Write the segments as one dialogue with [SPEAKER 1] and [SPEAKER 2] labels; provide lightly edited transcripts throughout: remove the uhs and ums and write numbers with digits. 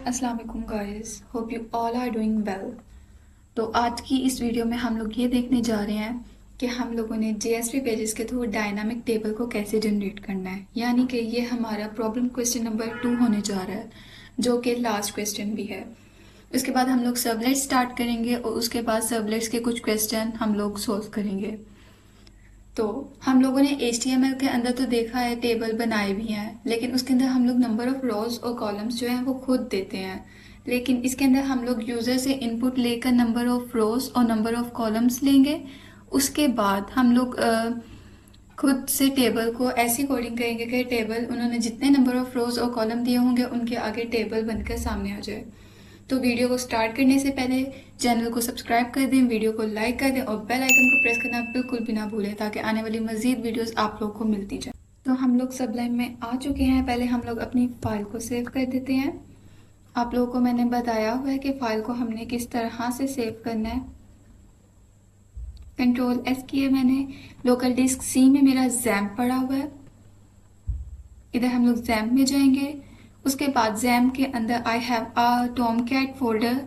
[SPEAKER 1] अस्सलाम वालेकुम guys, hope you all are doing well. तो आज की इस वीडियो में हम लोग ये देखने जा रहे हैं कि हम लोगों ने जेएसपी पेजेस के थ्रू डायनामिक टेबल को कैसे जनरेट करना है। यानी कि ये हमारा प्रॉब्लम क्वेश्चन नंबर 2 होने जा रहा है, जो कि लास्ट क्वेश्चन भी है। उसके बाद हम लोग सर्वलेट स्टार्ट करेंगे और उसके बाद सर्वलेट्स के कुछ क्वेश्चन हम लोग सोल्व करेंगे। तो हम लोगों ने HTML के अंदर तो देखा है, टेबल बनाए भी हैं, लेकिन उसके अंदर हम लोग नंबर ऑफ रोज और कॉलम्स जो हैं वो खुद देते हैं। लेकिन इसके अंदर हम लोग यूज़र से इनपुट लेकर नंबर ऑफ रोज और नंबर ऑफ कॉलम्स लेंगे। उसके बाद हम लोग खुद से टेबल को ऐसी कोडिंग करेंगे कि टेबल उन्होंने जितने नंबर ऑफ रोज और कॉलम दिए होंगे उनके आगे टेबल बनकर सामने आ जाए। तो वीडियो को स्टार्ट करने से पहले चैनल को सब्सक्राइब कर दें, वीडियो को लाइक कर दें और बेल आइकन को प्रेस करना बिल्कुल भी ना भूलें ताकि आने वाली मजीद वीडियोस आप लोग को मिलती जाए। तो हम लोग सबलाइन में आ चुके हैं। पहले हम लोग अपनी फाइल को सेव कर देते हैं। आप लोगों को मैंने बताया हुआ है कि फाइल को हमने किस तरह से सेव करना है। Ctrl+S किया मैंने। लोकल डिस्क C में मेरा XAMPP पड़ा हुआ है। इधर हम लोग XAMPP में जाएंगे। उसके बाद XAMPP के अंदर I have a Tomcat folder.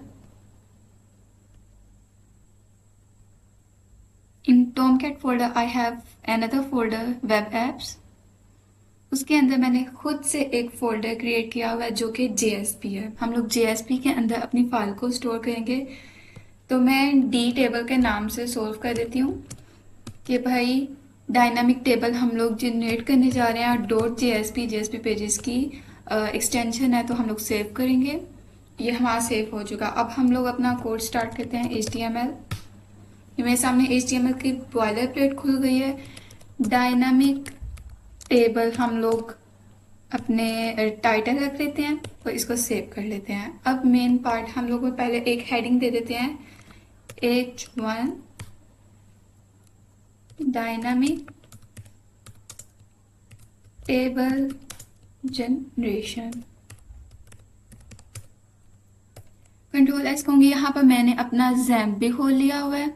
[SPEAKER 1] In Tomcat folder I have another folder web apps। उसके अंदर मैंने खुद से एक फोल्डर क्रिएट किया हुआ है जो कि JSP है। हम लोग JSP के अंदर अपनी फाइल को स्टोर करेंगे। तो मैं डी टेबल के नाम से सोल्व कर देती हूँ कि भाई डायनामिक टेबल हम लोग जनरेट करने जा रहे हैं और .jsp पेजेस की एक्सटेंशन है, तो हम लोग सेव करेंगे। ये हमारा सेव हो चुका। अब हम लोग अपना कोड स्टार्ट करते हैं। HTML, ये मेरे सामने HTML की बॉयलर प्लेट खुल गई है। डायनामिक टेबल हम लोग अपने टाइटल रख लेते हैं और इसको सेव कर लेते हैं। अब मेन पार्ट हम लोग पहले एक हेडिंग दे देते हैं, H1 dynamic table generation. Ctrl+S कहूँगी। यहाँ पर मैंने अपना XAMPP भी खोल लिया हुआ है।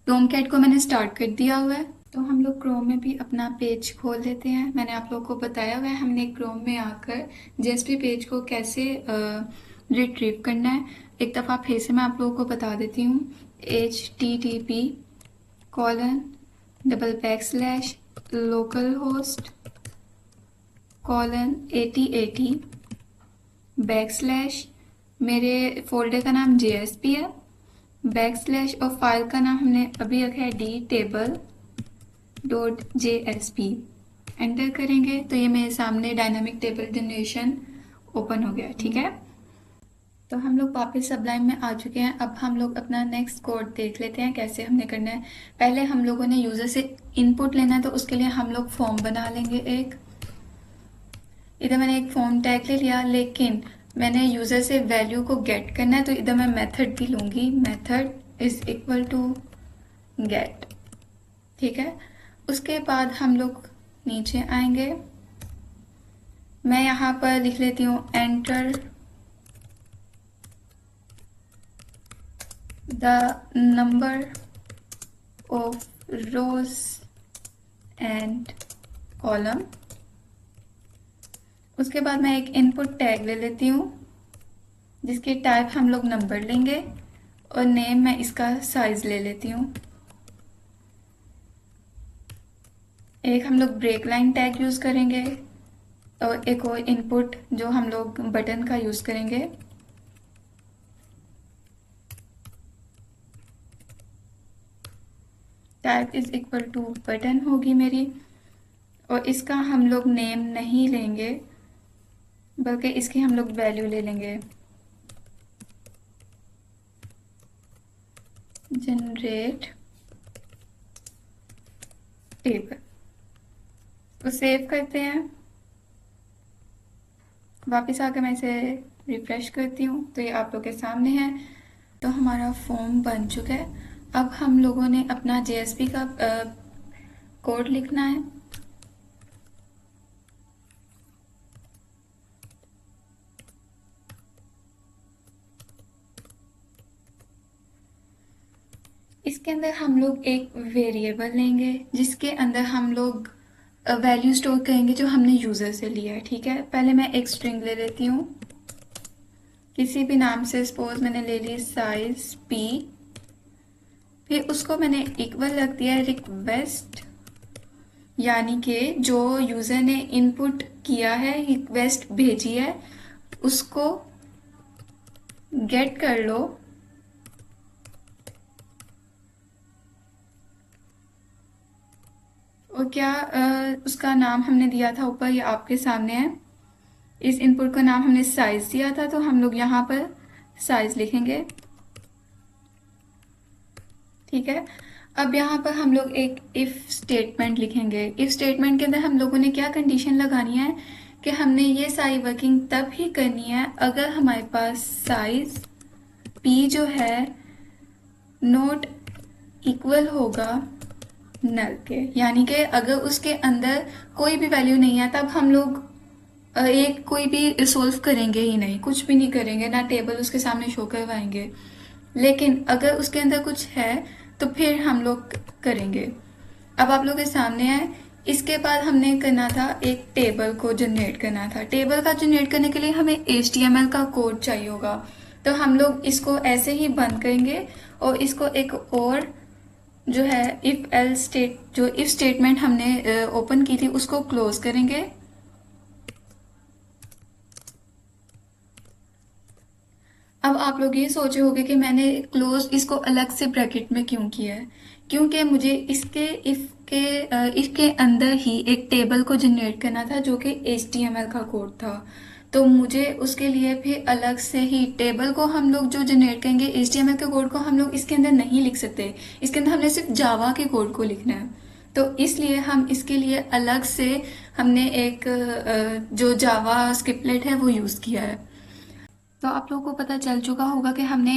[SPEAKER 1] टॉमकैट को मैंने स्टार्ट कर दिया हुआ है। तो हम लोग क्रोम में भी अपना पेज खोल लेते हैं। मैंने आप लोगों को बताया हुआ है हमने क्रोम में आकर जेएसपी पेज को कैसे रिट्रीव करना है। एक दफ़ा फिर से मैं आप लोगों को बता देती हूँ। http://localhost:8080 मेरे फोल्डर का नाम JSP है। / और फाइल का नाम हमने अभी रखा है dtable.jsp। एंटर करेंगे तो ये मेरे सामने डायनामिक टेबल जनरेशन ओपन हो गया। ठीक है, तो हम लोग वापस सबलाइन में आ चुके हैं। अब हम लोग अपना नेक्स्ट कोड देख लेते हैं कैसे हमने करना है। पहले हम लोगों ने यूज़र से इनपुट लेना है, तो उसके लिए हम लोग फॉर्म बना लेंगे एक। इधर मैंने एक फॉर्म टैग ले लिया, लेकिन मैंने यूज़र से वैल्यू को गेट करना है, तो इधर मैं मेथड भी लूँगी। Method is equal to get. ठीक है, उसके बाद हम लोग नीचे आएंगे। मैं यहाँ पर लिख लेती हूँ enter the number of rose and column. उसके बाद मैं एक इनपुट टैग ले लेती हूँ जिसकी टाइप हम लोग नंबर लेंगे और नेम मैं इसका साइज ले लेती हूँ। एक हम लोग ब्रेक लाइन टैग यूज़ करेंगे और एक और इनपुट जो हम लोग बटन का यूज़ करेंगे। Type is equal to button होगी मेरी, और इसका हम लोग नेम नहीं लेंगे बल्कि इसकी हम लोग वैल्यू ले लेंगे। जनरेट टेबल, तो सेव करते हैं। वापस आकर मैं इसे रिफ्रेश करती हूँ तो ये आप लोग के सामने है। तो हमारा फॉर्म बन चुका है। अब हम लोगों ने अपना JSP का कोड लिखना है। इसके अंदर हम लोग एक वेरिएबल लेंगे जिसके अंदर हम लोग वैल्यू स्टोर करेंगे जो हमने यूज़र से लिया है। ठीक है, पहले मैं एक स्ट्रिंग ले लेती हूँ किसी भी नाम से, सपोज मैंने ले ली साइज पी, फिर उसको मैंने इक्वल रख दिया है रिक्वेस्ट, यानी कि जो यूजर ने इनपुट किया है, रिक्वेस्ट भेजी है, उसको गेट कर लो और क्या उसका नाम हमने दिया था ऊपर, ये आपके सामने है। इस इनपुट का नाम हमने साइज दिया था, तो हम लोग यहाँ पर साइज लिखेंगे। ठीक है, अब यहाँ पर हम लोग एक इफ स्टेटमेंट लिखेंगे। इफ स्टेटमेंट के अंदर हम लोगों ने क्या कंडीशन लगानी है कि हमने ये सारी वर्किंग तब ही करनी है अगर हमारे पास साइज पी जो है नॉट इक्वल होगा नल के, यानी कि अगर उसके अंदर कोई भी वैल्यू नहीं है तब हम लोग एक कोई भी सोल्व करेंगे ही नहीं, कुछ भी नहीं करेंगे, ना टेबल उसके सामने शो करवाएंगे। लेकिन अगर उसके अंदर कुछ है तो फिर हम लोग करेंगे। अब आप लोग के सामने है, इसके बाद हमने करना था एक टेबल को जनरेट करना था। टेबल का जनरेट करने के लिए हमें HTML का कोड चाहिए होगा, तो हम लोग इसको ऐसे ही बंद करेंगे और इसको एक और जो है इफ स्टेटमेंट हमने ओपन की थी उसको क्लोज करेंगे। अब आप लोग ये सोचे होंगे कि मैंने क्लोज इसको अलग से ब्रैकेट में क्यों किया है, क्योंकि मुझे इसके अंदर ही एक टेबल को जनरेट करना था जो कि HTML का कोड था। तो मुझे उसके लिए फिर अलग से ही टेबल को हम लोग जो जनरेट करेंगे HTML के कोड को हम लोग इसके अंदर नहीं लिख सकते, इसके अंदर हमने सिर्फ जावा के कोड को लिखना है। तो इसलिए हम इसके लिए अलग से हमने एक जो जावा स्क्रिप्टलेट है वो यूज़ किया है। तो आप लोगों को पता चल चुका होगा कि हमने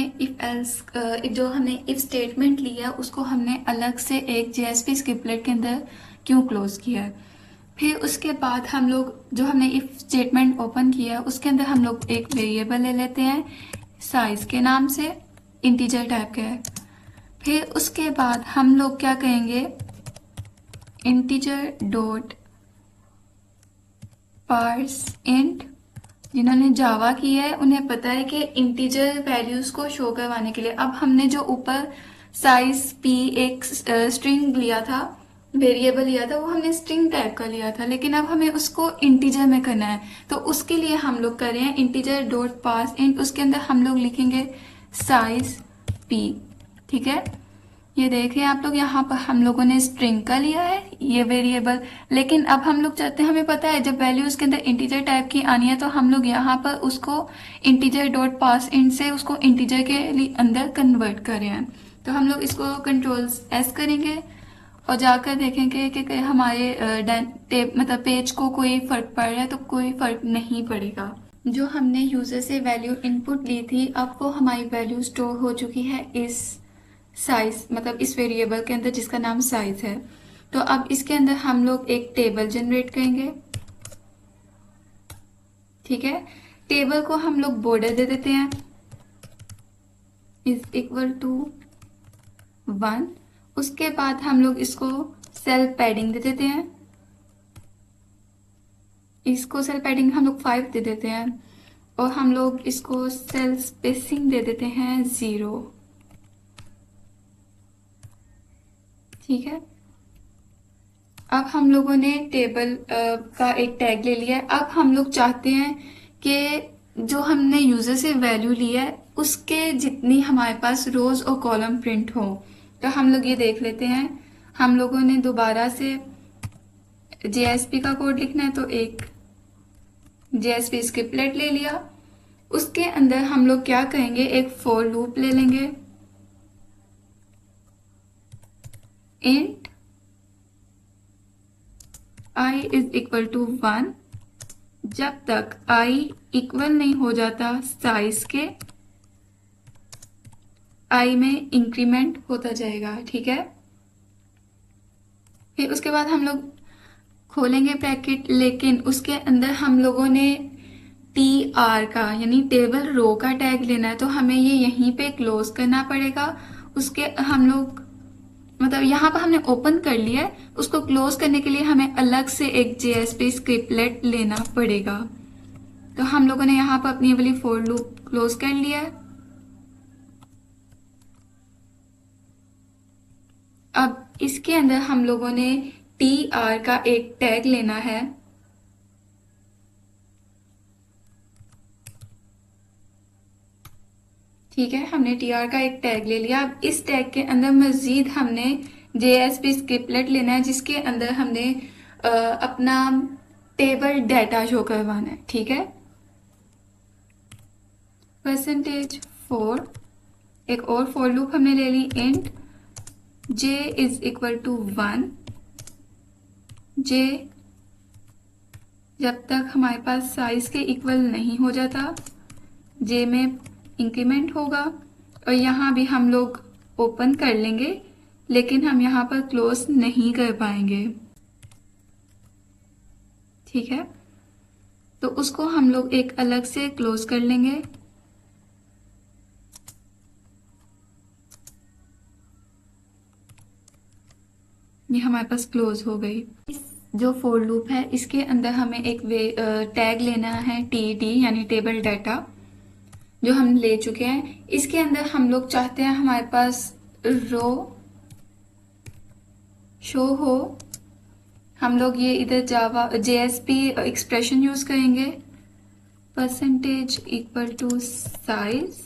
[SPEAKER 1] जो हमने इफ स्टेटमेंट लिया उसको हमने अलग से एक JSP स्क्रिप्टलेट के अंदर क्यों क्लोज किया है। फिर उसके बाद हम लोग जो हमने इफ स्टेटमेंट ओपन किया उसके अंदर हम लोग एक वेरिएबल ले लेते हैं साइज के नाम से, इंटीजर टाइप का है। फिर उसके बाद हम लोग क्या कहेंगे, इंटीजर डॉट पार्स इंट। जिन्होंने जावा की है उन्हें पता है कि इंटीजर वैल्यूज को शो करवाने के लिए, अब हमने जो ऊपर साइज पी एक स्ट्रिंग लिया था, वेरिएबल लिया था, वो हमने स्ट्रिंग टाइप का लिया था, लेकिन अब हमें उसको इंटीजर में करना है। तो उसके लिए हम लोग कर रहे हैं इंटीजर डॉट पास इंट, उसके अंदर हम लोग लिखेंगे साइज पी। ठीक है, ये देखें आप लोग, यहाँ पर हम लोगों ने स्ट्रिंग का लिया है ये वेरिएबल, लेकिन अब हम लोग चाहते हैं, हमें पता है जब वैल्यू उसके अंदर इंटीजर टाइप की आनी है तो हम लोग यहाँ पर उसको इंटीजर डॉट पास इंट से उसको इंटीजर के अंदर कन्वर्ट कर रहे हैं। तो हम लोग इसको Ctrl+S करेंगे और जाकर देखेंगे कि हमारे मतलब पेज को कोई फर्क पड़ रहा है, तो कोई फर्क नहीं पड़ेगा। जो हमने यूजर से वैल्यू इनपुट ली थी अब वो हमारी वैल्यू स्टोर हो चुकी है इस साइज, मतलब इस वेरिएबल के अंदर जिसका नाम साइज है। तो अब इसके अंदर हम लोग एक टेबल जनरेट करेंगे। ठीक है, टेबल को हम लोग बॉर्डर दे देते हैं इज इक्वल टू 1। उसके बाद हम लोग इसको सेल पैडिंग दे देते हैं, इसको सेल पैडिंग हम लोग 5 दे देते हैं और हम लोग इसको सेल स्पेसिंग दे देते हैं 0। ठीक है, अब हम लोगों ने टेबल का एक टैग ले लिया है। अब हम लोग चाहते हैं कि जो हमने यूजर से वैल्यू लिया है उसके जितनी हमारे पास रोज और कॉलम प्रिंट हो। तो हम लोग ये देख लेते हैं, हम लोगों ने दोबारा से JSP का कोड लिखना है तो एक JSP स्क्रिप्टलेट ले लिया। उसके अंदर हम लोग क्या करेंगे, एक फॉर लूप ले लेंगे, int i is equal to 1 जब तक i इक्वल नहीं हो जाता साइज के, i में इंक्रीमेंट होता जाएगा। ठीक है, फिर उसके बाद हम लोग खोलेंगे ब्रैकेट, लेकिन उसके अंदर हम लोगों ने TR का यानी टेबल रो का टैग लेना है, तो हमें ये यहीं पे क्लोज करना पड़ेगा। उसके हम लोग मतलब यहाँ पर हमने ओपन कर लिया है, उसको क्लोज करने के लिए हमें अलग से एक JSP स्क्रिप्टलेट लेना पड़ेगा। तो हम लोगों ने यहाँ पर अपनी वाली फोर लूप क्लोज कर लिया है। अब इसके अंदर हम लोगों ने TR का एक टैग लेना है। ठीक है, हमने TR का एक टैग ले लिया। अब इस टैग के अंदर मजीद हमने JSP स्क्रिप्टलेट लेना है, जिसके अंदर हमने अपना टेबल डाटा शो करवाना है। ठीक है, %4 एक और फॉर लूप हमने ले ली, int j is equal to 1। j जब तक हमारे पास साइज के इक्वल नहीं हो जाता j में इंक्रीमेंट होगा, और यहाँ भी हम लोग ओपन कर लेंगे, लेकिन हम यहाँ पर क्लोज नहीं कर पाएंगे। ठीक है, तो उसको हम लोग एक अलग से क्लोज कर लेंगे। ये हमारे पास क्लोज हो गई। जो फॉर लूप है इसके अंदर हमें एक टैग लेना है TD यानी टेबल डाटा, जो हम ले चुके हैं। इसके अंदर हम लोग चाहते हैं हमारे पास रो शो हो। हम लोग ये इधर जावा JSP एक्सप्रेशन यूज करेंगे, %= साइज,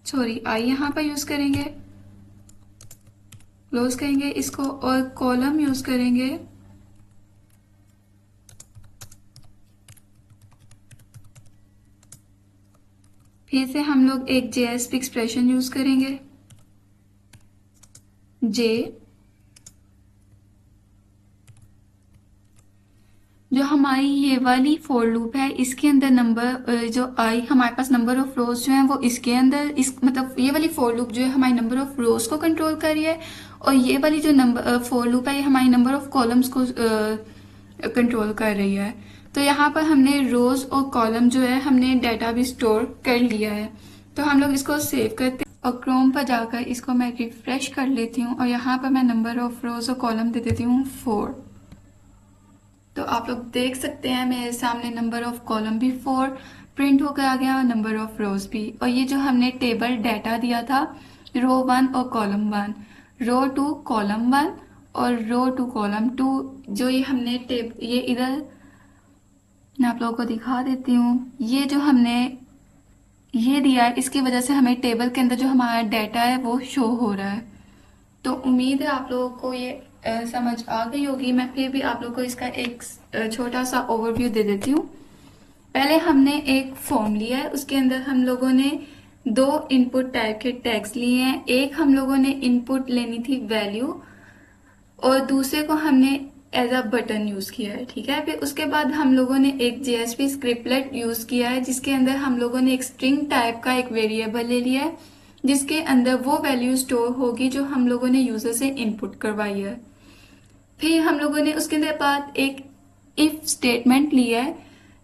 [SPEAKER 1] सॉरी आई यहाँ पर यूज करेंगे, क्लोज करेंगे इसको, और कॉलम यूज करेंगे फिर से हम लोग एक JSP एक्सप्रेशन यूज करेंगे, J जो हमारी ये वाली फॉर लूप है इसके अंदर नंबर जो आई हमारे पास नंबर ऑफ रोज जो है वो इसके अंदर इस मतलब ये वाली फॉर लूप जो है हमारी नंबर ऑफ रोज को कंट्रोल कर रही है, और ये वाली जो नंबर फॉर लूप है ये हमारी नंबर ऑफ कॉलम्स को कंट्रोल कर रही है। तो यहाँ पर हमने रोज और कॉलम जो है हमने डाटा भी स्टोर कर लिया है। तो हम लोग इसको सेव करते हैं और क्रोम पर जाकर इसको मैं रिफ्रेश कर लेती हूँ, और यहाँ पर मैं नंबर ऑफ रोज और कॉलम दे देती हूँ 4। तो आप लोग देख सकते हैं मेरे सामने नंबर ऑफ कॉलम भी 4 प्रिंट होकर आ गया और नंबर ऑफ रोज भी। और ये जो हमने टेबल डाटा दिया था रो 1 और कॉलम 1, रो 2 कॉलम 1 और रो 2 कॉलम 2, जो ये हमने ये इधर मैं आप लोगों को दिखा देती हूँ। ये जो हमने ये दिया है इसकी वजह से हमें टेबल के अंदर जो हमारा डाटा है वो शो हो रहा है। तो उम्मीद है आप लोगों को ये समझ आ गई होगी। मैं फिर भी आप लोगों को इसका एक छोटा सा ओवरव्यू दे देती हूँ। पहले हमने एक फॉर्म लिया है, उसके अंदर हम लोगों ने 2 इनपुट टाइप के टैग्स लिए हैं। एक हम लोगों ने इनपुट लेनी थी वैल्यू, और दूसरे को हमने एज अ बटन यूज किया है। ठीक है, फिर उसके बाद हम लोगों ने एक JSP स्क्रिप्टलेट यूज किया है, जिसके अंदर हम लोगों ने एक स्ट्रिंग टाइप का एक वेरिएबल ले लिया है, जिसके अंदर वो वैल्यू स्टोर होगी जो हम लोगों ने यूजर से इनपुट करवाई है। फिर हम लोगों ने उसके अंदर बाद एक इफ स्टेटमेंट लिया है,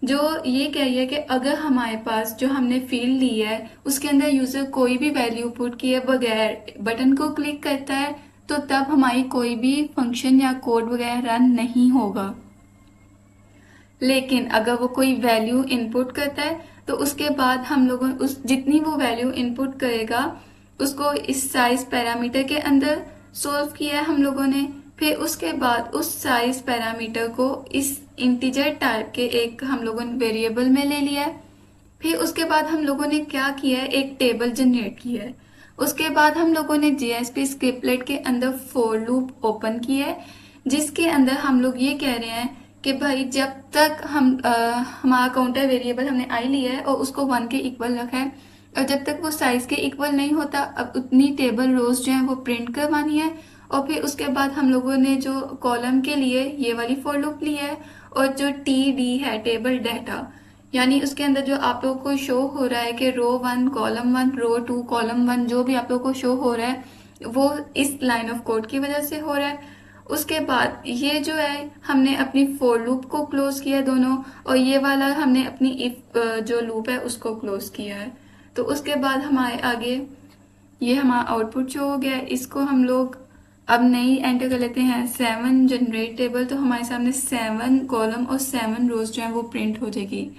[SPEAKER 1] जो ये कह रही है कि अगर हमारे पास जो हमने फील्ड ली है उसके अंदर यूजर कोई भी वैल्यू पुट किए बगैर बटन को क्लिक करता है, तो तब हमारी कोई भी फंक्शन या कोड वगैरह रन नहीं होगा। लेकिन अगर वो कोई वैल्यू इनपुट करता है तो उसके बाद हम लोगों उस जितनी वो वैल्यू इनपुट करेगा उसको इस साइज पैरामीटर के अंदर सोल्व किया है हम लोगों ने। फिर उसके बाद उस साइज पैरामीटर को इस इंटीजर टाइप के एक हम लोगों ने वेरिएबल में ले लिया है। फिर उसके बाद हम लोगों ने क्या किया है, एक टेबल जनरेट किया है। उसके बाद हम लोगों ने JSP स्क्रिप्टलेट के अंदर फॉर लूप ओपन किया है, जिसके अंदर हम लोग ये कह रहे हैं कि भाई जब तक हमारा काउंटर वेरिएबल हमने आई लिया है और उसको 1 के इक्वल रखा है, और जब तक वो साइज के इक्वल नहीं होता अब उतनी टेबल रोज जो है वो प्रिंट करवानी है। और फिर उसके बाद हम लोगों ने जो कॉलम के लिए ये वाली फॉर लूप ली है, और जो TD है टेबल डाटा, यानी उसके अंदर जो आप लोगों को शो हो रहा है कि रो 1 कॉलम 1 रो 2 कॉलम 1 जो भी आप लोगों को शो हो रहा है वो इस लाइन ऑफ कोड की वजह से हो रहा है। उसके बाद ये जो है हमने अपनी फॉर लूप को क्लोज किया दोनों, और ये वाला हमने अपनी इफ जो लूप है उसको क्लोज किया है। तो उसके बाद हमारे आगे ये हमारा आउटपुट जो हो गया, इसको हम लोग अब नई एंटर कर लेते हैं 7 जनरेट टेबल। तो हमारे सामने 7 कॉलम और 7 रोज जो है वो प्रिंट हो जाएगी।